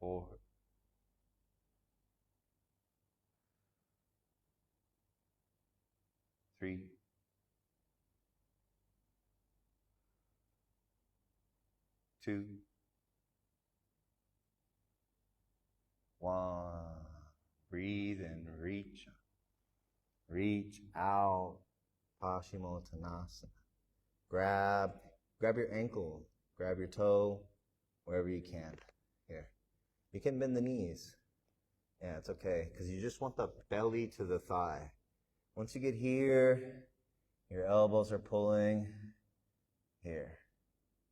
4, 3, 2, 1. Breathe and reach. Reach out. Paschimottanasana. Grab your ankle, grab your toe, wherever you can. Here. You can bend the knees. Yeah, it's okay, because you just want the belly to the thigh. Once you get here, your elbows are pulling. Here.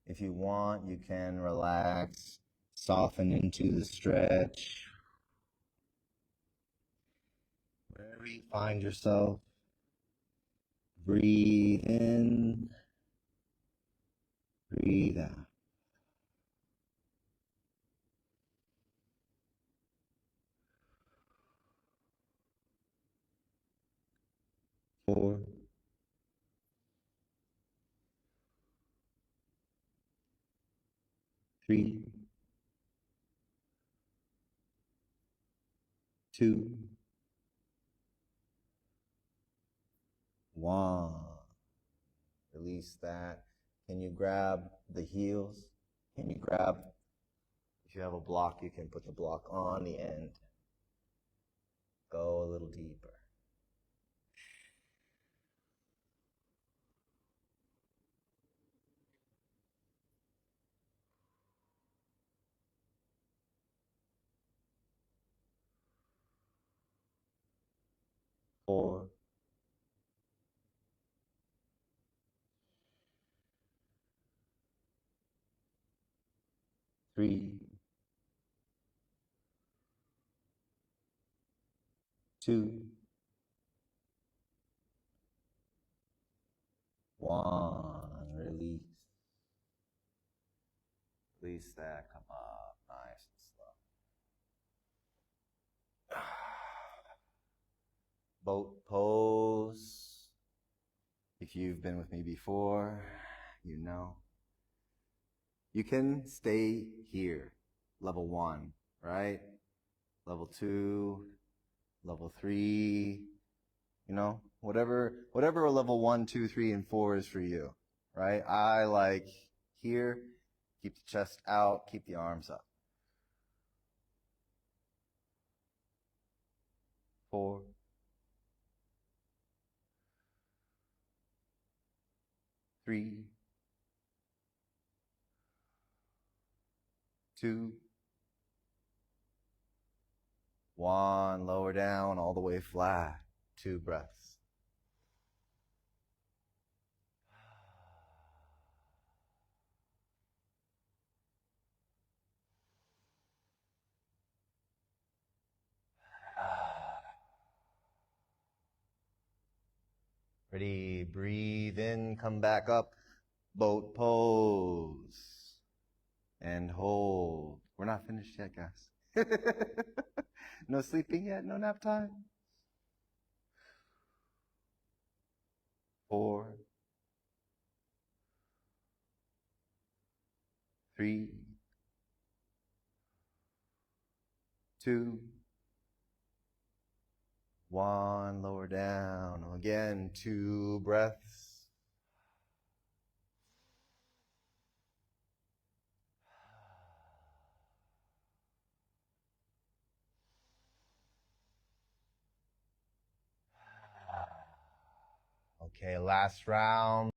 If you want, you can relax, soften into the stretch. Wherever you find yourself, breathe in, breathe out. 4, 3, 2, 1. Release that. Can you grab the heels? Can you grab, if you have a block, you can put the block on the end. Go a little deeper. Four, 3, 2, 1. Release. Release that. Come up. Nice and slow. Boat pose. If you've been with me before, you know. You can stay here. Level 1, right? Level 2, level 3, you know, whatever a level 1, 2, 3, and 4 is for you, right? I like here, keep the chest out, keep the arms up. 4, 3, 2, 1. Lower down all the way flat. 2 breaths. Ready, breathe in, come back up, boat pose, and hold. We're not finished yet, guys. No sleeping yet, no nap time. 4, 3, 2, 1. Lower down. Again, 2 breaths. Okay, last round.